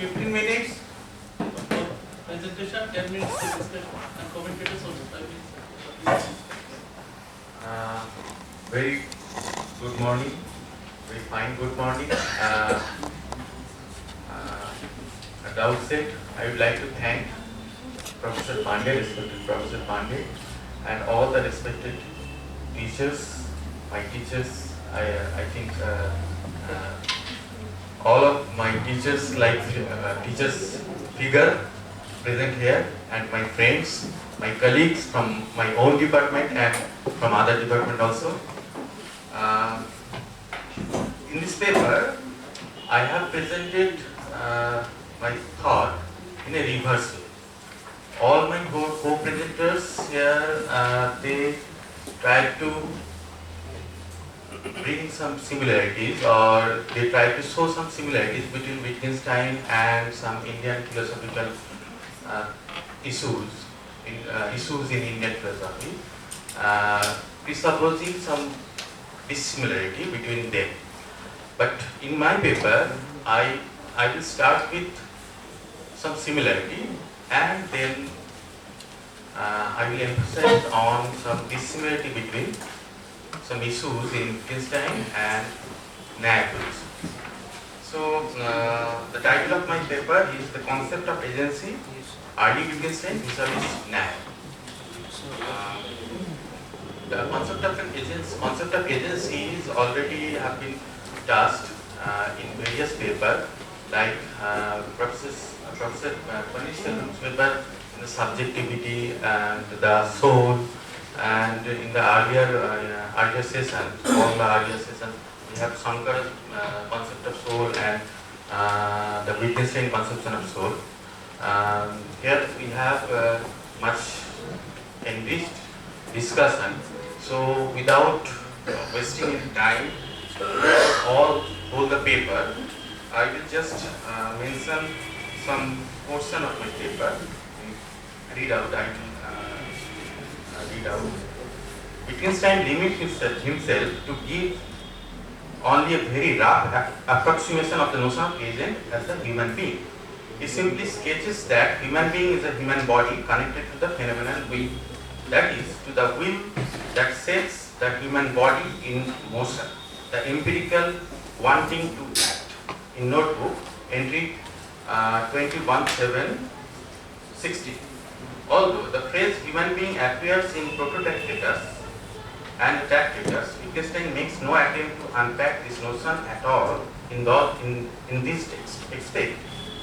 15 minutes for presentation, 10 minutes for discussion, and commentators also 5 minutes. Very good morning, very fine good morning. At the outset, I would like to thank Professor Pandey, respected Professor Pandey, and all the respected teachers, my teachers. I think all of my teachers, like teachers figure present here, and my friends, my colleagues from my own department and from other department also. In this paper, I have presented my thought in a reverse way. All my co-presenters here, they try to bring some similarities, or they try to show some similarities between Wittgenstein and some Indian philosophical issues in Indian philosophy, presupposing some dissimilarity between them. But in my paper, I will start with some similarity, and then I will emphasize on some dissimilarity between some issues in Wittgenstein and Naive. So the title of my paper is The Concept of Agency, Early Wittgenstein vis-a-vis Naive. The concept of agency is already have been touched in various papers, like Professor Panish Selvan's paper in the subjectivity and the soul, and in the earlier session, all the earlier sessions, we have Shankar's concept of soul and the Wittgenstein conception of soul. Here we have much enriched discussion. So without wasting any time, all the paper, I will just mention some portion of my paper. Read out. I will read out. Wittgenstein limits himself to give only a very rough approximation of the notion of agent as a human being. He simply sketches that human being is a human body connected to the phenomenal will, that is, to the will that sets the human body in motion, the empirical wanting to act. In notebook, entry 21.7.60. Although the phrase human being appears in Proto-Tractatus and Tractatus, Wittgenstein makes no attempt to unpack this notion at all in this text, except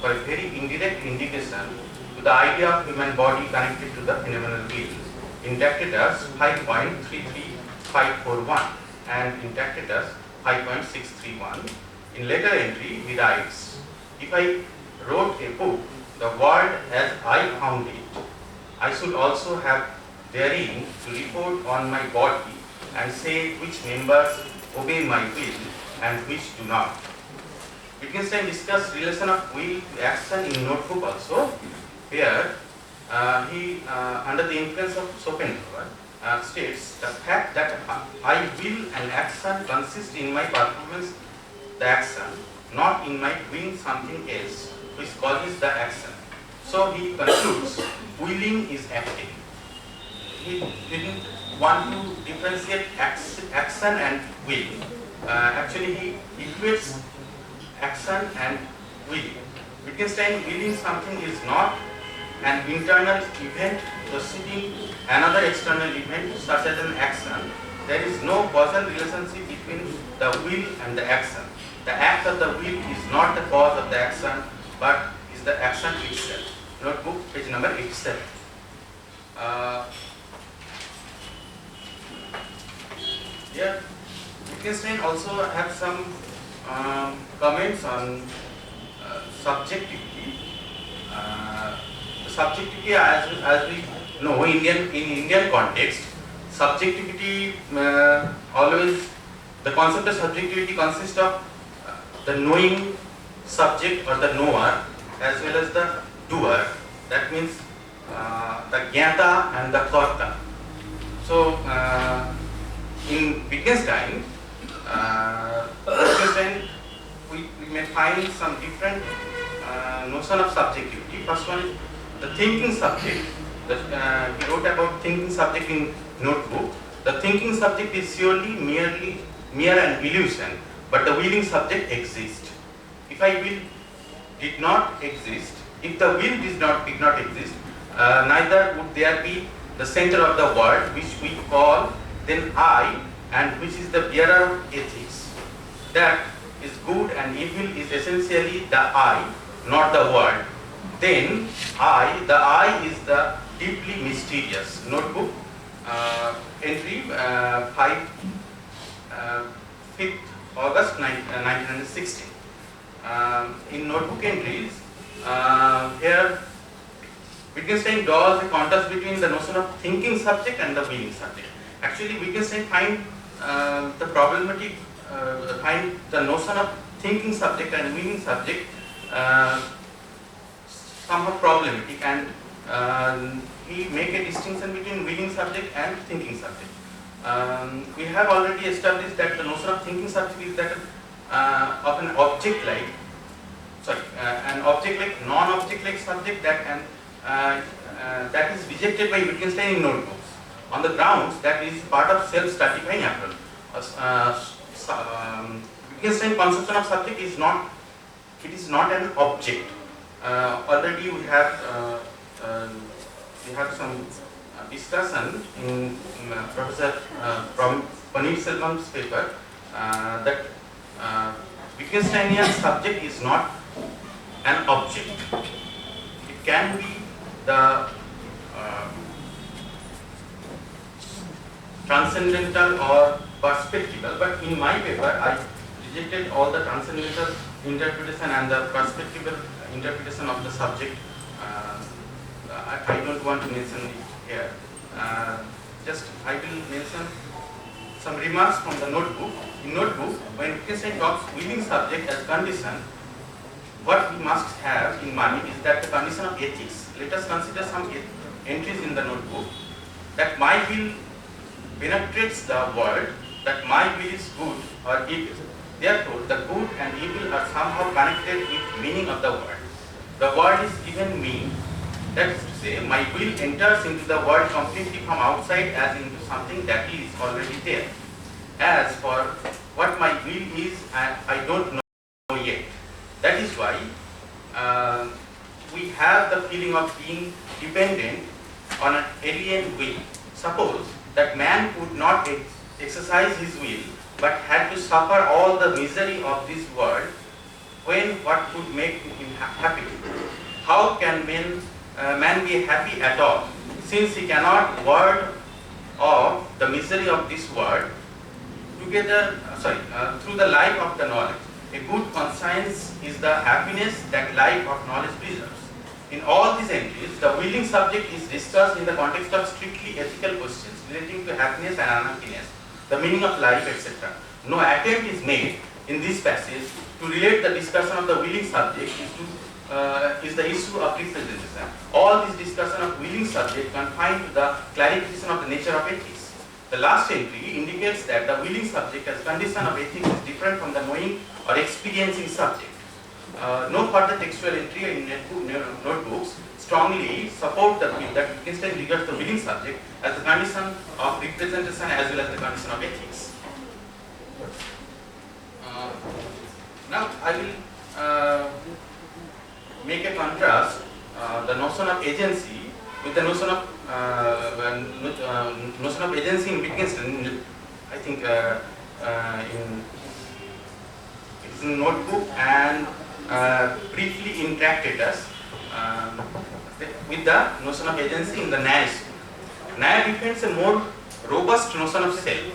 for a very indirect indication to the idea of human body connected to the phenomenal will in Tractatus 5.33541 and in Tractatus 5.631. In later entry, he writes, "If I wrote a book, the world as I found it, I should also have therein to report on my body and say which members obey my will and which do not." Wittgenstein discussed relation of will to action in notebook also. Here, he, under the influence of Schopenhauer, states the fact that I will and action consist in my performance the action, not in my doing something else, which causes the action. So he concludes, willing is acting. He didn't want to differentiate action and will. Actually, he equates action and willing. Wittgenstein willing something is not an internal event proceeding another external event such as an action. There is no causal relationship between the will and the action. The act of the will is not the cause of the action, but is the action itself. Notebook, page number 87. Here, Wittgenstein also have some comments on subjectivity. Subjectivity, as we know, in Indian context, subjectivity always, the concept of subjectivity consists of the knowing subject or the knower as well as the doer. That means the jnata and the karta. So in Wittgenstein, we may find some different notion of subjectivity. First one is the thinking subject. He wrote about thinking subject in notebook. The thinking subject is surely mere an illusion, but the willing subject exists. If I will did not exist, if the will did not exist, neither would there be the center of the world, which we call then I, and which is the bearer of ethics. That is good and evil is essentially the I, not the world. Then the I is the deeply mysterious. Notebook, entry 5th August 1916. In notebook entries, here Wittgenstein draws a contrast between the notion of thinking subject and the willing subject. Actually, Wittgenstein find the notion of thinking subject and willing subject somehow problematic, and he make a distinction between willing subject and thinking subject. We have already established that the notion of thinking subject is that of an object-like, non-object-like subject that is rejected by Wittgenstein in notebooks on the grounds that is part of self-stratifying approach. Wittgenstein's conception of subject is not an object. Already we have some discussion in Professor Paneer Selvan's paper that Wittgensteinian subject is not an object. It can be the transcendental or perspectival, but in my paper I rejected all the transcendental interpretation and the perspectival interpretation of the subject. I don't want to mention it here. Just I will mention some remarks from the notebook. In notebook, when Wittgenstein talks willing subject as condition, what we must have in mind is that the condition of ethics. Let us consider some entries in the notebook. That my will penetrates the world, that my will is good or evil. Therefore, the good and evil are somehow connected with meaning of the world. The world is given me, that is to say, my will enters into the world completely from outside as into something that is already there. As for what my will is, I don't know yet. That is why we have the feeling of being dependent on an alien will. Suppose that man could not exercise his will but had to suffer all the misery of this world, when what could make him happy? How can man be happy at all, since he cannot ward off the misery of this world through the life of the knowledge? A good conscience is the happiness that life of knowledge preserves. In all these entries, the willing subject is discussed in the context of strictly ethical questions relating to happiness and unhappiness, the meaning of life, etc. No attempt is made in this passage to relate the discussion of the willing subject is the issue of representation. All this discussion of willing subject confined to the clarification of the nature of ethics. The last entry indicates that the willing subject as condition of ethics is different from the knowing or experiencing subject. No further textual entry in notebooks strongly support the view that Wittgenstein regards the willing subject as the condition of representation as well as the condition of ethics. Now I will make a contrast the notion of agency with the notion of agency in Wittgenstein. I think it's in notebook and briefly in Tractatus with the notion of agency in the Naya school. Naya defends a more robust notion of self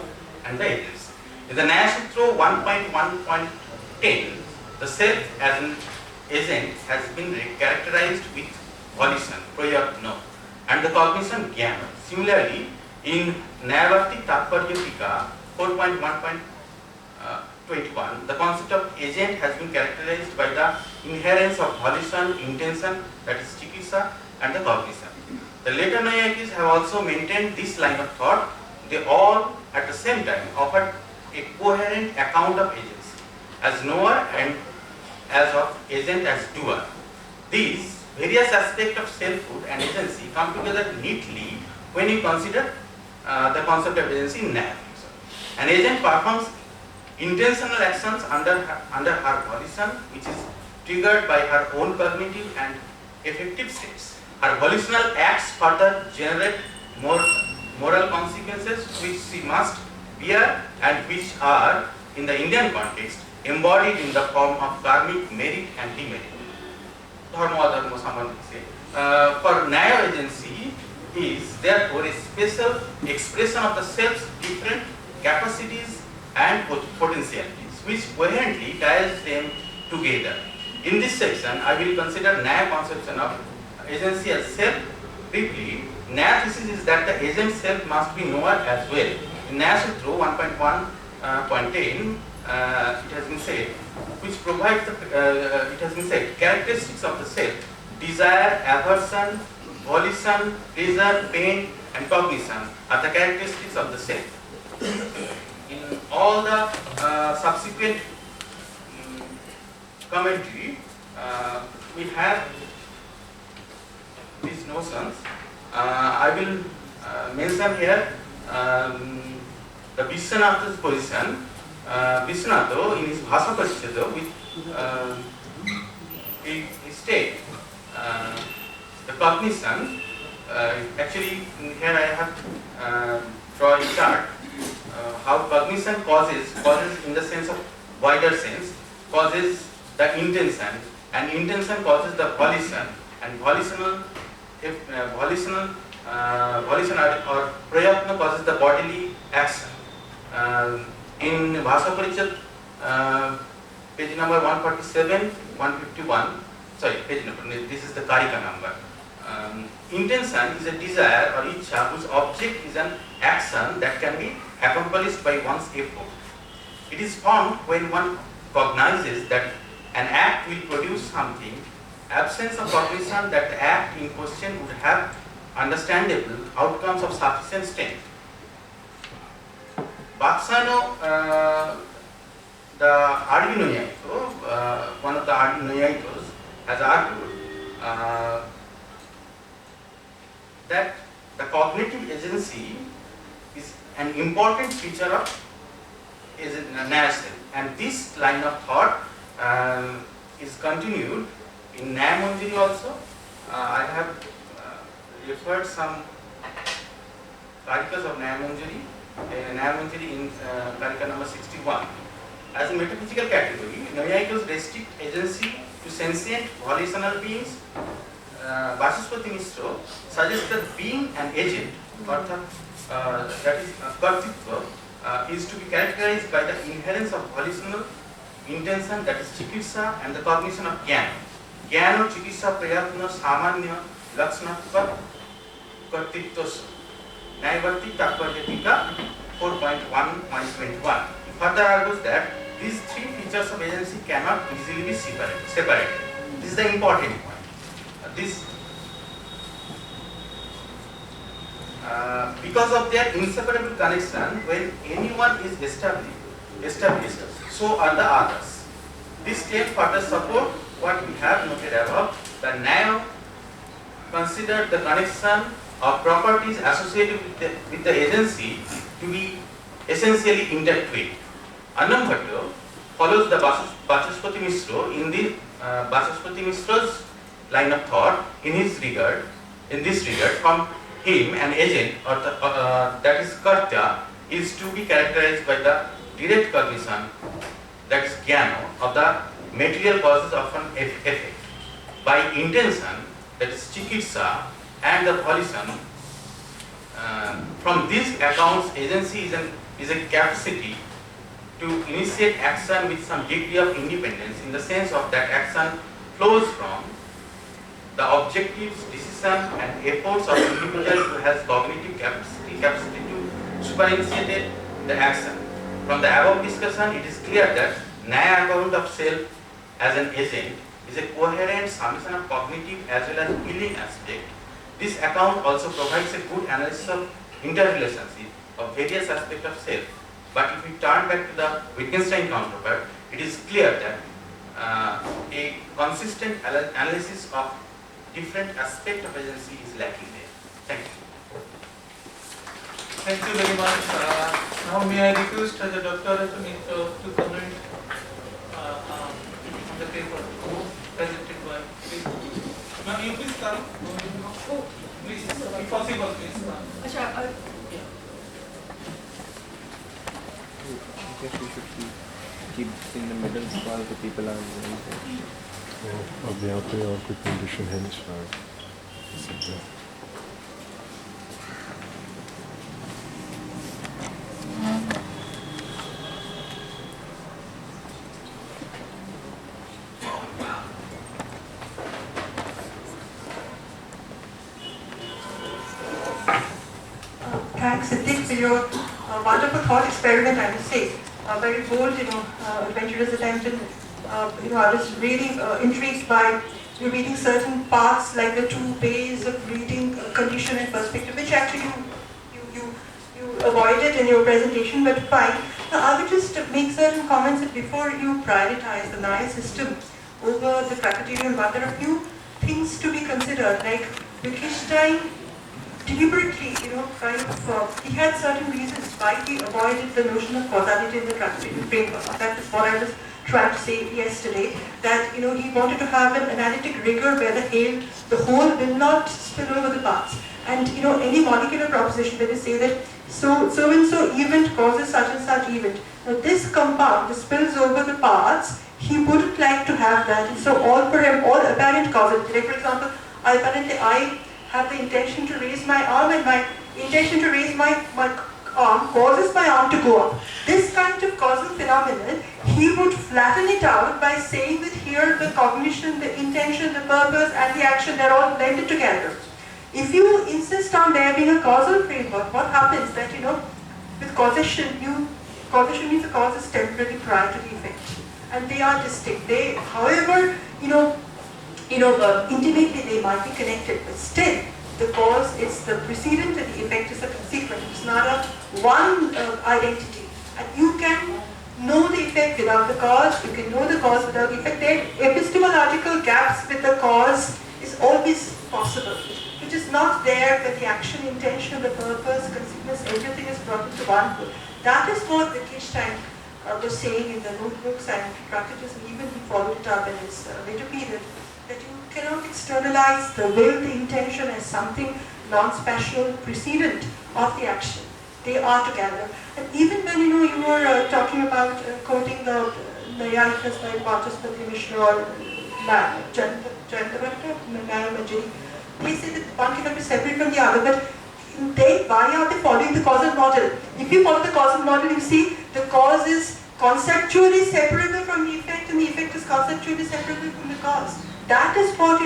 and the agency. In the Naya Sutra 1.1.10, the self as an agent has been characterized with volition, prayatna, and the cognition jnana. Similarly, in Nayavasti Tatparya Tika 4.1.21, the concept of agent has been characterized by the inherence of volition, intention, that is chikitsa, and the cognition. The later Nayayikis have also maintained this line of thought. They all at the same time offered a coherent account of agency as knower and as of agent as doer. These various aspects of selfhood and agency come together neatly when you consider the concept of agency in NAV. An agent performs intentional actions under her volition, which is triggered by her own cognitive and affective states. Her volitional acts further generate moral consequences which she must bear and which are, in the Indian context, embodied in the form of karmic merit and demerit. Dharma sambandhi for Nyaya agency is therefore a special expression of the self's different capacities and potentialities, which coherently ties them together. In this section, I will consider Nyaya conception of agency as self briefly. Nyaya thesis is that the agent self must be knower as well. In Nyaya Sutra 1.1.10, it has been said, which provides the, it has been said, characteristics of the self: desire, aversion, volition, pleasure, pain, and cognition are the characteristics of the self. In all the subsequent commentary, we have these notions. I will mention here the Vishwanatha's position. Vishwanatha, in his Bhasa Paricheda, he states the cognition. Actually, here I have drawn a chart. How cognition causes in the sense of wider sense, causes the intention, and intention causes the volition, and volition or prayatna causes the bodily action. In Bhasa Parichad, page number 147, 151, sorry, page number, this is the Karika number. Intention is a desire or ichha whose object is an action that can be accomplished by one's effort. It is formed when one cognizes that an act will produce something. Absence of cognition that the act in question would have understandable outcomes of sufficient strength. Baksano, the Ardinoyaito, one of the Ardinoyaitos, has argued that the cognitive agency is an important feature of Nyaya self, and this line of thought is continued in Nyaya Manjari also. I have referred some Karikas of Nyaya Manjari. Nyaya Manjari in Karika number 61. As a metaphysical category, Nayayikos restrict agency to sentient volitional beings. Vachaspati Mishra suggests that being an agent, that is kartitva, is to be characterized by the inherence of volitional intention, that is chikitsa, and the cognition of jnana. Jnana, chikitsa, prayatna, samanya, lakshanatva, kartitva. Nyayavati Tattvarya Tika 4.1.21. Further argues that these three features of agency cannot easily be separated. This is the important point. Because of their inseparable connection, when anyone is established, so are the others. This claim further support what we have noted above. The Nyaya considered the connection of properties associated with the agency to be essentially intertwined. Annam Bhatta follows the Vachaspati Mishra in the Vachaspati Mishra's line of thought in this regard. From him, an agent or that is karta is to be characterized by the direct cognition, that is jnana, of the material causes of an effect, by intention, that is chikitsa, and the volition. From these accounts, agency is a capacity to initiate action with some degree of independence, in the sense of that action flows from the objectives, decision, and efforts of the individual who has cognitive capacity to superinitiate the action. From the above discussion, it is clear that Nyaya account of self as an agent is a coherent summation of cognitive as well as willing aspect. This account also provides a good analysis of interrelationship of various aspects of self. But if we turn back to the Wittgenstein counterpart, it is clear that a consistent analysis of different aspect of agency is lacking there. Thank you. Thank you very much. Now may I request the doctor to comment on the paper presented by. Please. Ma'am, you please come. Please, if possible, please. Achha, I guess we should keep in the middle while the people are moving. अब यहाँ पे और कोई condition है नहीं शायद. thanks, Siddiq, for your wonderful thought experiment, I must say. Very bold, adventurous attempt. And, I was really intrigued by you reading certain parts, like the two ways of reading condition and perspective, which actually you avoided in your presentation, but fine. Now, I would just make certain comments that before you prioritize the Nyaya system over the Krakatauian one, there are a few things to be considered, like Wittgenstein deliberately, he had certain reasons why he avoided the notion of causality in the Krakatauian framework. That is what I was trying to say yesterday, that, he wanted to have an analytic rigor where the whole will not spill over the parts. And, any molecular proposition where they say that so and so event causes such and such event. Now this compound spills over the parts, he wouldn't like to have that. And so all for him, all apparent causality. Like for example, I have the intention to raise my arm, and my intention to raise my arm causes my arm to go up. This kind of causal phenomenon, he would flatten it out by saying that here the cognition, the intention, the purpose and the action, they're all blended together. If you insist on there being a causal framework, what happens that, with causation means the cause is temporary prior to the effect. And they are distinct. They, however, intimately they might be connected, but still the cause is the precedent and the effect is the consequent. It's not a one identity. And you can know the effect without the cause, you can know the cause without the effect. There, epistemological gaps with the cause is always possible, which is not there when the action, intention, the purpose, consequence, everything is brought into one whole. That is what Wittgenstein was saying in the notebooks and practices, and even he followed it up in his later period, that you cannot externalize the will, the intention as something non-special precedent of the action. They are together. And even when you were talking about quoting the Nayayikas like Vachaspati Mishra or Jayanta Manjari, they say that one cannot be separate from the other, but why are they following the causal model? If you follow the causal model, you see the cause is conceptually separable from the effect, and the effect is conceptually separable from the cause. That is what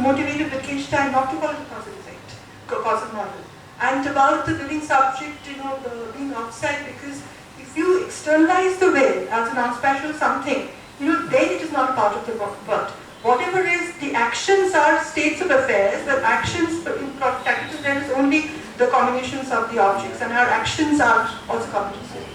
motivated Wittgenstein not to follow the causal effect, causal model. And about the willing subject, being outside, because if you externalize the will as a non-special something, then it is not part of the world. Whatever is, the actions are states of affairs. The actions in practice there is only the combinations of the objects, and our actions are also combinations.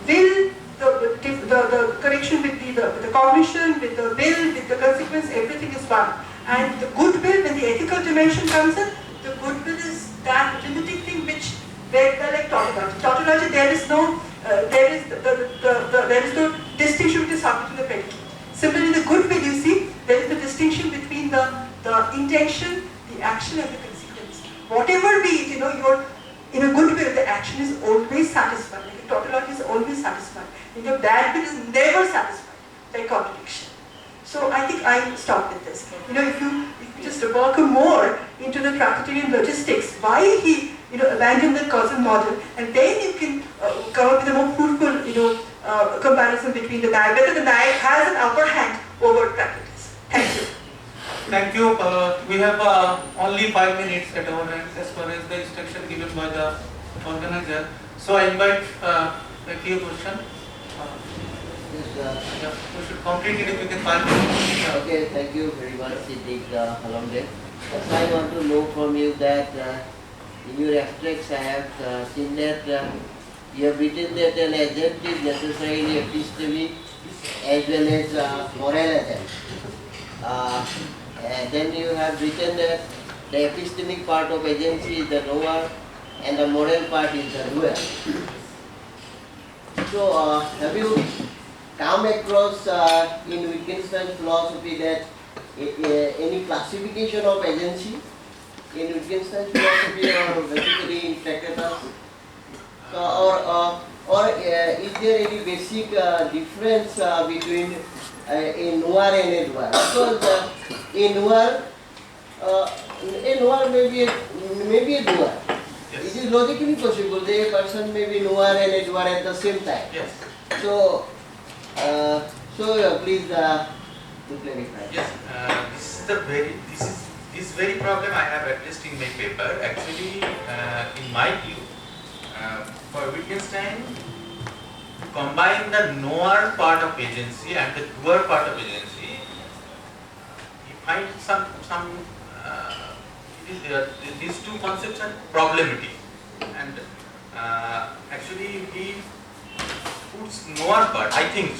Will, the connection with the cognition, with the will, with the consequence, everything is one. And the goodwill, when the ethical dimension comes in, the goodwill is that limiting thing which, they're like tautology. Tautology, there is no distinction between the subject and the predicate. Similarly, the goodwill, you see, there is the distinction between the intention, the action, and the consequence. Whatever be it, you're in a goodwill, the action is always satisfied. Like a tautology is always satisfied. In your bad will is never satisfied by contradiction. So I think I stop with this. If you just work more into the Krakatauian logistics, why he abandoned the causal model, and then you can come up with a more fruitful comparison between the Nyaya, whether the Nyaya has an upper hand over practice. Thank you. Thank you. We have only 5 minutes at our end as far as the instruction given by the organizer. So I invite a few questions. We should complete it within 5 minutes. Okay, thank you very much, Siddiq Halamde. Yes, I want to know from you that in your abstracts I have seen that you have written that an agent is necessarily epistemic as well as moral agent. And then you have written that the epistemic part of agency is the knower and the moral part is the doer. So have you come across in Wittgenstein's philosophy that any classification of agency in Wittgenstein's philosophy or basically in Tractatus? So, or is there any basic difference between a knower and a doer? Because a knower may be a doer. Yes. It is logically possible that a person may be knower and a doer at the same time. Yes. So, please to clarify. Yes. This very problem I have addressed in my paper. Actually, in my view, for Wittgenstein, combine the knower part of agency and the doer part of agency, he finds these two concepts are problematic, and actually he puts knower part, I think,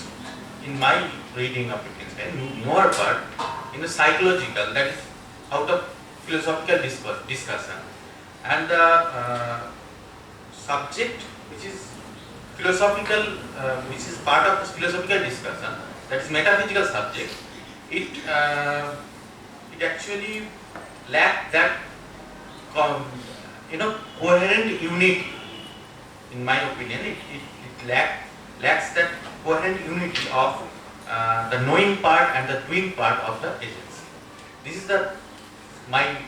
in my reading of Wittgenstein, knower part in the psychological, that is out of philosophical discussion, and the subject which is philosophical, which is part of this philosophical discussion, that is metaphysical subject, it actually lacks that coherent unity. In my opinion, it lacks that coherent unity of the knowing part and the doing part of the agency. This is my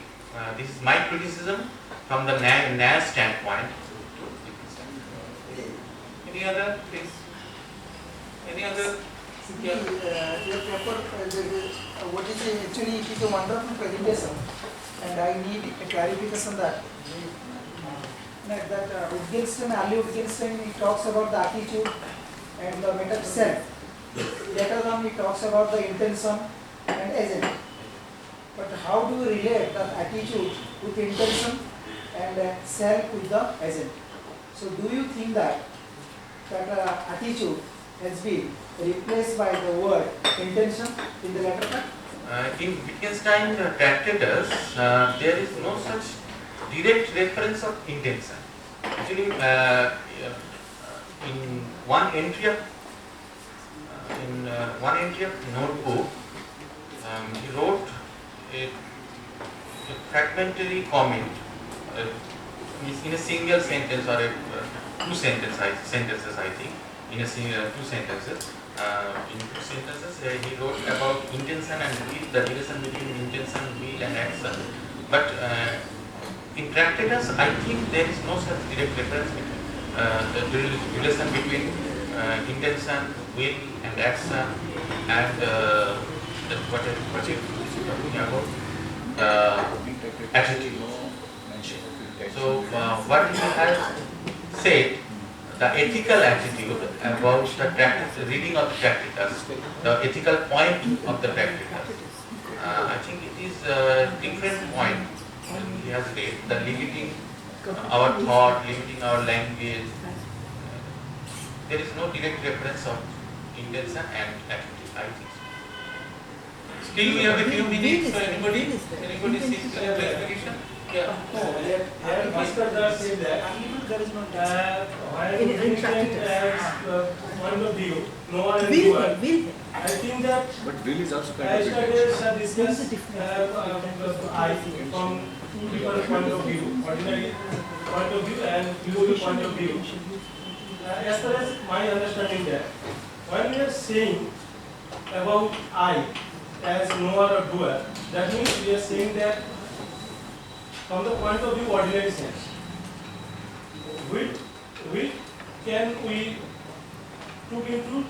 criticism from the Nair standpoint. Any other, please? Any other? Your paper, what is actually it is a wonderful presentation, and I need a clarification that Wittgenstein, early Wittgenstein, he talks about the attitude and the meta self. Later on, he talks about the intention and agent. But how do we relate the attitude with intention and self with the agent? So, do you think that attitude has been replaced by the word intention in the latter part? In Wittgenstein Tractatus, there is no such direct reference of intention. Actually, in one entry of notebook, he wrote a fragmentary comment in a single sentence or two sentences, I think. In a single two sentences. In two sentences, he wrote about intention and will, the relation between intention, will, and action. But in Tractatus, I think there is no such direct reference between the relation between intention, will, and action, and what you talking about attitude. So what he has said, the ethical attitude about the reading of the Tractatus, the ethical point of the Tractatus, I think it is a different point he has read, the limiting our thought, limiting our language. There is no direct reference of intention and attitude, I think so. Still we have a few minutes, so anybody seeks clarification? Yeah. Master does say that while looking at point of view, no one and doer, I think that But will is also kind of Aristotle have discussed I from two different point of view, ordinary point of view and philosophical point of view. As far as my understanding that, when we are saying about I as knower or doer, that means we are saying that from the point of view ordinary sense. Which can we took into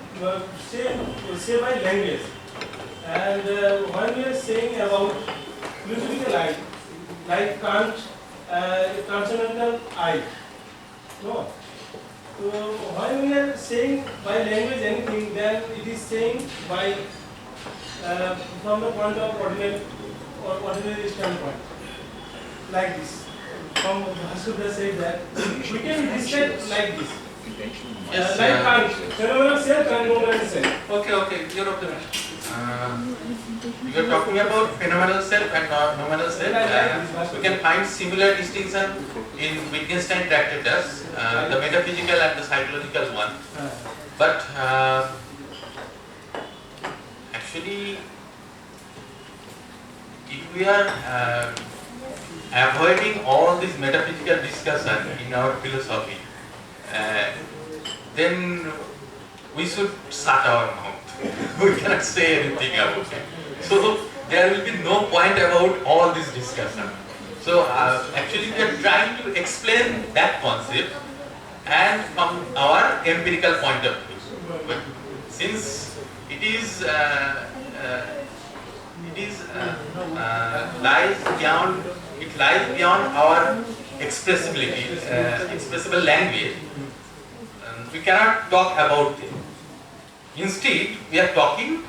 say by language, and when we are saying about philosophical I, like Kant, transcendental I, no. So when we are saying by language anything, then it is saying by from the point of ordinary standpoint, like this. From Bhasudha said that we can describe like this. intention. Yes, Like kind, phenomenal self and nominal self. Okay, your observation. You are talking about phenomenal self and nominal self. We can find similar distinction in Wittgenstein Tractatus, the metaphysical and the psychological one. But actually, if we are avoiding all this metaphysical discussion in our philosophy, then we should shut our mouth. We cannot say anything about it. So there will be no point about all this discussion. So actually we are trying to explain that concept and from our empirical point of view. But since it is lies beyond our expressibility, expressible language, we cannot talk about it. Instead, we are talking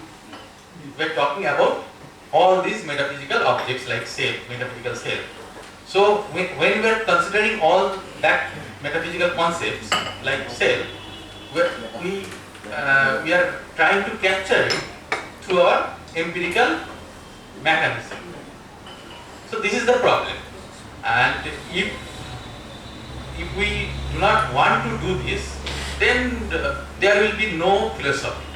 about all these metaphysical objects like self, metaphysical self. So when we are considering all that metaphysical concepts like self, we are trying to capture it through our empirical mechanism. So this is the problem. And if we do not want to do this, then there will be no philosophy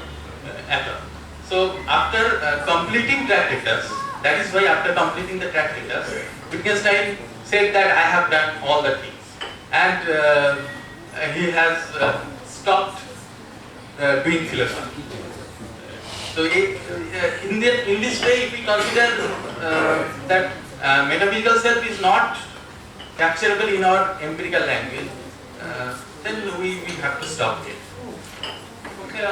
at all. So after completing Tractatus, that is why after completing the Tractatus, Wittgenstein said that I have done all the things, and he has stopped doing philosophy. So in this way, if we consider that metaphysical self is not capturable in our empirical language, then we have to stop here. Okay,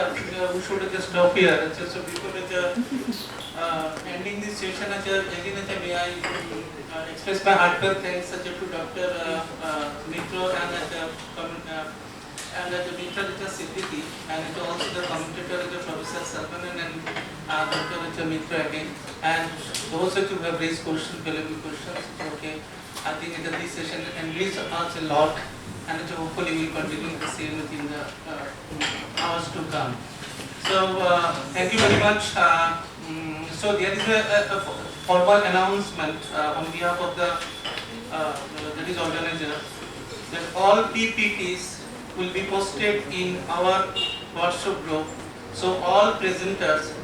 we should just stop here. So before ending this session, again, may I express my heartfelt thanks to Dr. Mitra and the Mitra Siddiqui, and also the commentator Professor Sarvanan and Dr. Mitra again, and those who have raised questions, valuable questions. Okay, I think that this session enriched us a lot, and hopefully we will continue the same within the hours to come. So thank you very much. So there is a formal announcement on behalf of the organizer that all PPTs will be posted in our WhatsApp group. So all presenters